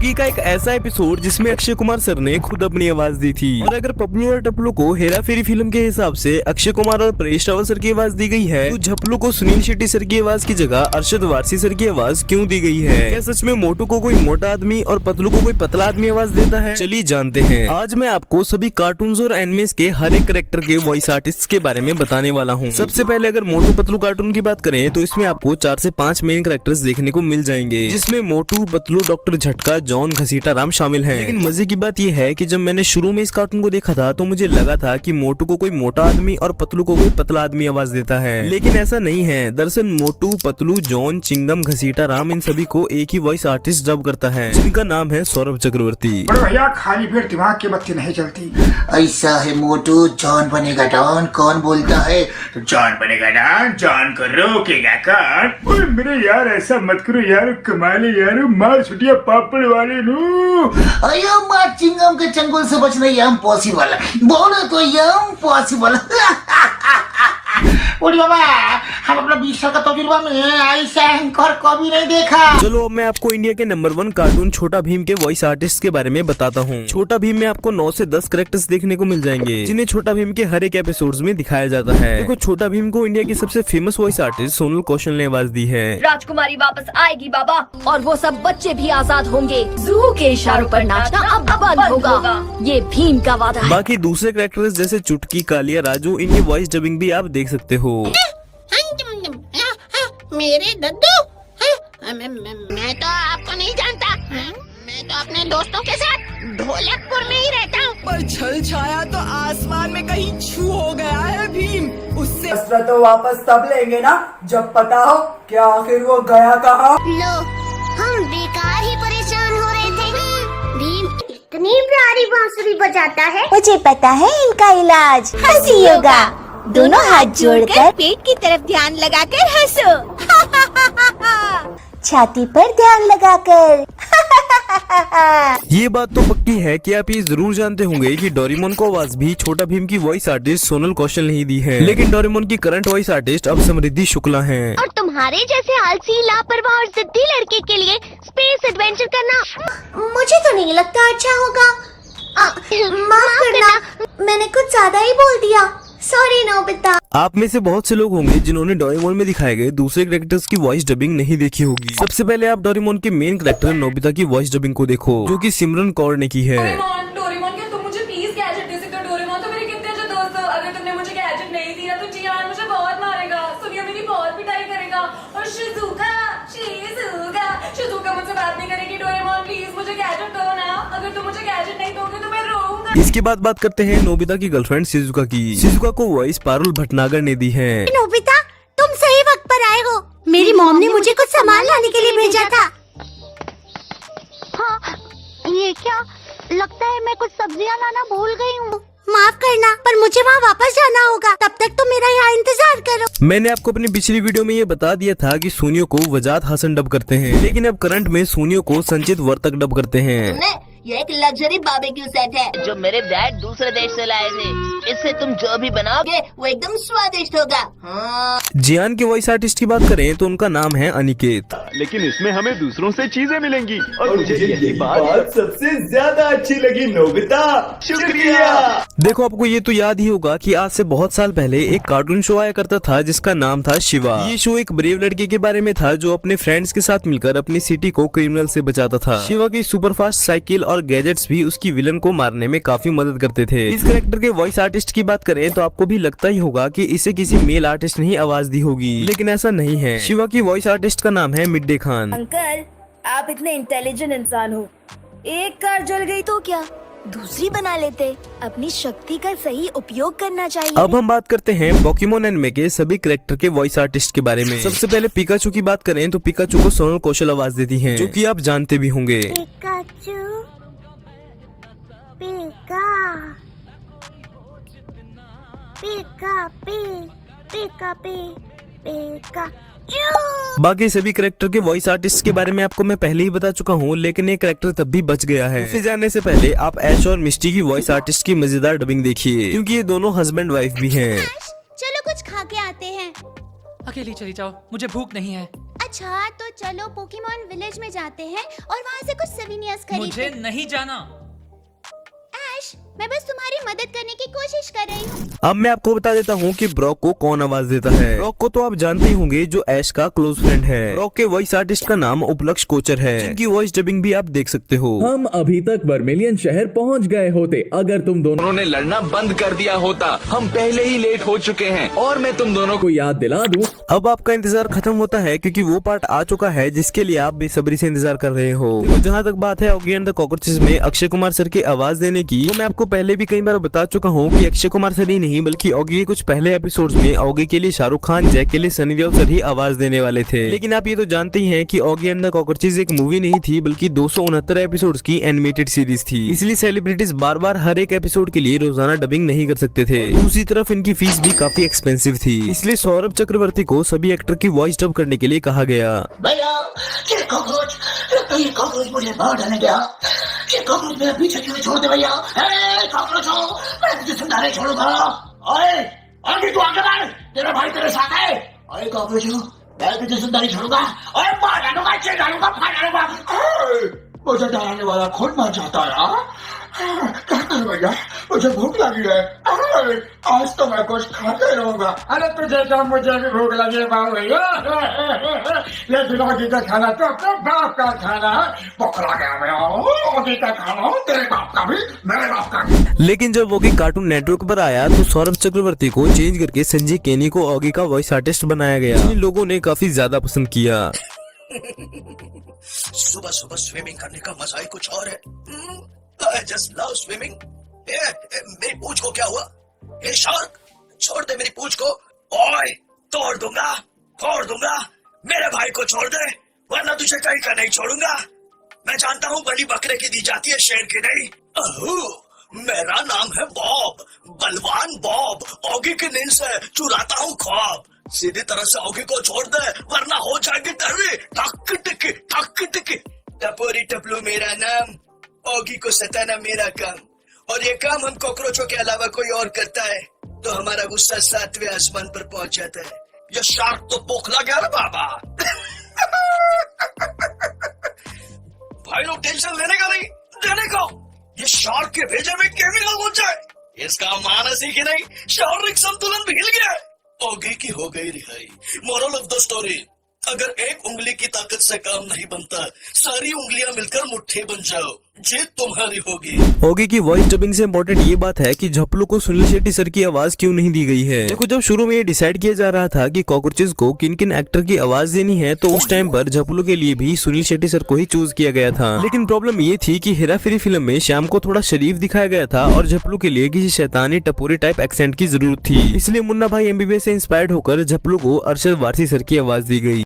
चुटकी का एक ऐसा एपिसोड जिसमें अक्षय कुमार सर ने खुद अपनी आवाज दी थी। और अगर पपलू और टपलू को हेरा फेरी फिल्म के हिसाब से अक्षय कुमार और परेश रावल सर की आवाज दी गई है, तो झपलू को सुनील शेट्टी सर की आवाज की जगह अरशद वारसी सर की आवाज क्यों दी गई है? क्या सच में मोटू को कोई मोटा आदमी और पतलू को कोई पतला आदमी आवाज देता है? चलिए जानते हैं। आज मैं आपको सभी कार्टून्स और एनिमेस के हर एक कैरेक्टर के वॉइस आर्टिस्ट के बारे में बताने वाला हूँ। सबसे पहले अगर मोटू पतलू कार्टून की बात करें तो इसमें आपको 4 से 5 मेन कैरेक्टर्स देखने को मिल जाएंगे, जिसमें मोटू, पतलू, डॉक्टर झटका, जॉन, घसीटा राम शामिल हैं। लेकिन मजे की बात यह है कि जब मैंने शुरू में इस कार्टून को देखा था तो मुझे लगा था कि मोटू को कोई मोटा आदमी और पतलू को कोई पतला आदमी आवाज देता है, लेकिन ऐसा नहीं है। दरअसल मोटू, पतलू, जॉन, चिंगम, घसीटा राम इन सभी को एक ही वॉइस आर्टिस्ट डब करता है, जिनका नाम है सौरभ चक्रवर्ती। भैया खाली पेट दिमाग की बत्ती नहीं चलती। ऐसा है मोटू, जॉन बनेगा डॉन, कौन बोलता है? तो जॉन बनेगा डॉन, जॉन को रोकेगा कौन? ओए मेरे यार ऐसा मत करो यार, कमाले यार, मार छुटिया पापड़ वाले नू। अयो माँ चिंगम के चंगुल से बचना ये इम्पॉसिबल, बोलो तो ये इम्पॉसिबल। ओडी बाबा, हम अपना 20 साल का तजुर्बा में ऐसा एंकर कभी नहीं देखा। चलो अब मैं आपको इंडिया के नंबर 1 कार्टून छोटा भीम के वॉइस आर्टिस्ट के बारे में बताता हूँ। छोटा भीम में आपको 9 से 10 कैरेक्टर्स देखने को मिल जाएंगे, जिन्हें छोटा भीम के हर एक एपिसोड्स में दिखाया जाता है। देखो, छोटा भीम को इंडिया की सबसे फेमस वॉइस आर्टिस्ट सोनल कौशल ने आवाज दी है। राजकुमारी वापस आएगी बाबा, और वो सब बच्चे भी आजाद होंगे। जू के इशारों पर नाचना अब बंद होगा, ये भीम का वादा है। बाकी दूसरे कैरेक्टर्स जैसे चुटकी, कालिया, राजू, इनकी वॉइस डबिंग भी आप देख सकते हो। मेरे दद्दू, मैं तो आपको नहीं जानता। मैं तो अपने दोस्तों के साथ ढोलकपुर में ही रहता हूँ। पर छल छाया तो आसमान में कहीं छू हो गया है भीम। उससे असला तो वापस तब लेंगे ना जब पता हो कि आखिर वो गया कहाँ। लो, हम बेकार ही परेशान हो रहे थे। भीम इतनी प्यारी बांसुरी बजाता है। मुझे पता है इनका इलाज, हंसी योगा। दोनों हाथ जोड़कर पेट की तरफ ध्यान लगाकर हंसो। छाती पर ध्यान लगाकर। ये बात तो पक्की है कि आप ये जरूर जानते होंगे कि डोरेमोन को आवाज भी छोटा भीम की वॉइस आर्टिस्ट सोनल कौशल ने दी है, लेकिन डोरेमोन की करंट वॉइस आर्टिस्ट अब समृद्धि शुक्ला हैं। और तुम्हारे जैसे आलसी, लापरवाह और जिद्दी लड़के के लिए स्पेस एडवेंचर करना मुझे तो नहीं लगता अच्छा होगा। माफ करना, मैंने कुछ ज्यादा ही बोल दिया। Sorry Nobita. आप में से बहुत से लोग होंगे जिन्होंने डोरेमोन में दिखाए गए दूसरे कैरेक्टर्स की वॉइस डबिंग नहीं देखी होगी। सबसे पहले आप डोरेमोन के मेन कैरेक्टर नोबिता की वॉइस डबिंग को देखो, जो कि सिमरन कौर ने की है। डोरेमोन क्या तुम मुझे प्लीज गैजेट दे सकते हो? डोरेमोन तो मेरे कितने अच्छे दोस्त हो। अगर तुमने मुझे गैजेट नहीं दिया तो जियान मुझे बहुत मारेगा, सुनिया मेरी बहुत पिटाई करेगा, और शिजुका मुझसे बात नहीं करेगी। डोरेमोन प्लीज मुझे गैजेट दो ना, अगर तुम मुझे गैजेट नहीं दोगे तो मैं रोऊंगा। इसके बाद बात करते हैं नोबिता की गर्लफ्रेंड शिजुका की। शिजुका को वॉइस पारुल भटनागर ने दी है। नोबिता, तुम सही वक्त पर आए हो। मेरी मॉम ने मुझे कुछ सामान लाने के लिए भेजा था। हाँ, ये क्या लगता है मैं कुछ सब्जियां लाना भूल गई हूँ। माफ करना, पर मुझे वहाँ वापस जाना होगा। तब तक तुम मेरा यहाँ इंतजार करो। मैंने आपको अपनी पिछली वीडियो में ये बता दिया था कि सोनियो को वजाद हसन डब करते हैं, लेकिन अब करंट में सोनियो को संचित वर्तक डब करते हैं। ये एक लग्जरी बारबेक्यू सेट है जो मेरे डैड दूसरे देश से लाए थे। इससे तुम जो भी बनाओगे वो एकदम स्वादिष्ट होगा। हाँ। जियान के वॉइस आर्टिस्ट की बात करें तो उनका नाम है अनिकेत। लेकिन इसमें हमें दूसरों से चीजें मिलेंगी, और मुझे यही बात सबसे ज्यादा अच्छी लगी। नोबिता, शुक्रिया। देखो, आपको ये तो याद ही होगा कि आज से बहुत साल पहले एक कार्टून शो आया करता था जिसका नाम था शिवा। ये शो एक ब्रेव लड़के के बारे में था जो अपने फ्रेंड्स के साथ मिलकर अपनी सिटी को क्रिमिनल से बचाता था। शिवा की सुपरफास्ट साइकिल और गैजेट्स भी उसकी विलन को मारने में काफी मदद करते थे। इस कैरेक्टर के वॉइस आर्टिस्ट की बात करें तो आपको भी लगता ही होगा कि इसे किसी मेल आर्टिस्ट ने ही आवाज दी होगी, लेकिन ऐसा नहीं है। शिवा की वॉइस आर्टिस्ट का नाम है मिड डे खान। अंकल, आप इतने इंटेलिजेंट इंसान हो, एक कार जल गई तो क्या, दूसरी बना लेते। अपनी शक्ति का सही उपयोग करना चाहिए। अब हम बात करते हैं पोकेमोन एनिमे के सभी कैरेक्टर के वॉइस आर्टिस्ट के बारे में। सबसे पहले पिकाचू की बात करें तो पिकाचू को सोनल कौशल आवाज देती है, जो कि आप जानते भी होंगे। पिकाचू, पिका, पिका, पिका, पिका। बाकी सभी कैरेक्टर के वॉइस आर्टिस्ट के बारे में आपको मैं पहले ही बता चुका हूँ, लेकिन एक कैरेक्टर तब भी बच गया है। इसे जानने से पहले आप ऐश और मिस्टी की वॉइस आर्टिस्ट की मजेदार डबिंग देखिए, क्योंकि ये दोनों हस्बैंड वाइफ भी हैं। चलो कुछ खा के आते हैं। अकेली चली जाओ, मुझे भूख नहीं है। अच्छा तो चलो पोकेमॉन विलेज में जाते हैं और वहाँ से कुछ सवीनियर्स खरीदते। मुझे नहीं जाना। ऐश, मैं बस तुम्हारी मदद करने की कोशिश कर रही हूँ। अब मैं आपको बता देता हूँ कि ब्रॉक को कौन आवाज देता है। ब्रॉक को तो आप जानते ही होंगे, जो ऐश का क्लोज फ्रेंड है। ब्रॉक के वॉइस आर्टिस्ट का नाम उपलक्ष कोचर है, जिनकी वॉइस डबिंग भी आप देख सकते हो। हम अभी तक वर्मिलियन शहर पहुंच गए होते अगर तुम दोनों ने लड़ना बंद कर दिया होता। हम पहले ही लेट हो चुके हैं और मैं तुम दोनों को याद दिला दूं। अब आपका इंतजार खत्म होता है, क्योंकि वो पार्ट आ चुका है जिसके लिए आप बेसब्री से इंतजार कर रहे हो। तो जहाँ तक बात है ऑगी एंड द कॉकरोचेस में अक्षय कुमार सर की आवाज देने की, तो मैं आपको पहले भी कई बार बता चुका हूँ कि अक्षय कुमार सर ही नहीं बल्कि ऑगी के कुछ पहले एपिसोड्स में ऑगी के लिए शाहरुख खान, जैक के लिए सनी देओल सर ही आवाज देने वाले थे। लेकिन आप ये तो जानते ही हैं कि ऑगी एंड द कॉकरोचेस एक मूवी नहीं थी, बल्कि 269 एपिसोड्स की एनिमेटेड सीरीज थी। इसलिए सेलिब्रिटीज बार बार हर एक एपिसोड के लिए रोजाना डबिंग नहीं कर सकते थे। दूसरी तरफ इनकी फीस भी काफी एक्सपेंसिव थी, इसलिए सौरभ चक्रवर्ती को सभी एक्टर की वॉइस डब करने के लिए कहा गया। भैया ये कॉकरोच मुझे मार डालने गया। ये कॉकरोच मेरे पीछे क्यों छोड़ दे भैया? कॉकरोच हो, मैं तुझे जिंदा नहीं छोड़ूंगा। ओए आगे तू आगे बढ़, तेरा भाई तेरे साथ है। ओए कॉकरोच हो, मैं तुझे जिंदा नहीं छोड़ूंगा। ओए मार डालूंगा, चीर डालूंगा, फाड़ डालूंगा। मुझे डराने वाला खुद मर जाता है यार। क्या करूं भैया, मुझे भूख लगी है। आज तो मैं कुछ खाते रहूंगा। अरे तुझे तो मुझे भी भूख लगी है बाबू भैया। ये दिनों का खाना तो अपने बाप का खाना है। पकड़ा गया मैं, ओगी का खाना तेरे बाप का भी, मेरे बाप का भी। लेकिन जब ओगी कार्टून नेटवर्क पर आया तो सौरभ चक्रवर्ती को चेंज करके संजय केनी को ओगी का वॉइस आर्टिस्ट बनाया गया, जिन्हें लोगों ने काफी ज्यादा पसंद किया। सुबह सुबह स्विमिंग करने का मजा ही कुछ और है। I just love swimming. मेरी पूंछ को क्या हुआ? ये शार्क, छोड़ दे मेरी पूंछ को। ओए, तोड़ दूंगा। मेरे भाई को छोड़ दे, वरना तुझे कहीं का नहीं छोड़ूंगा। मैं जानता हूँ बलि बकरे की दी जाती है, शेर की नहीं। मेरा नाम है बॉब, बलवान बॉब। ऑगी की नींद से चुराता हूँ ख्वाब। सीधी तरह से ऑगी को छोड़ दे, वरना हो जाएगी तेरी ठक टिकी। टपोरी टपलू मेरा नाम, ऑगी को सताना मेरा काम। और ये काम हम कॉकरोचों के अलावा कोई और करता है तो हमारा गुस्सा 7वें आसमान पर पहुंच जाता है। ये शार्क तो पोखला गया रे बाबा। भाई लोग टेंशन लेने का नहीं, देने को। ये शार्क के भेजे में केमिकल हो जाए, इसका मानस ही कि नहीं, शारीरिक संतुलन भी हिल गया है। ऑगी की हो गई रिहाई। मोरल ऑफ द स्टोरी, अगर एक उंगली की ताकत से काम नहीं बनता, सारी उंगलियां मिलकर मुट्ठी बन जाओ, जीत तुम्हारी होगी। ओगी की वॉइस डबिंग से इम्पोर्टेंट ये बात है कि झपलू को सुनील शेट्टी सर की आवाज क्यों नहीं दी गई है। देखो, जब शुरू में ये डिसाइड किया जा रहा था कि कॉकरोचेस को किन किन एक्टर की आवाज देनी है, तो उस टाइम पर झपलू के लिए भी सुनील शेट्टी सर को ही चूज किया गया था। लेकिन प्रॉब्लम ये थी कि हेरा फेरी फिल्म में श्याम को थोड़ा शरीफ दिखाया गया था और झपलू के लिए किसी शैतानी टपोरी टाइप एक्सेंट की जरूरत थी। इसलिए मुन्ना भाई MBBS से इंस्पायर्ड होकर झपलू को अरशद वारसी सर की आवाज दी गई।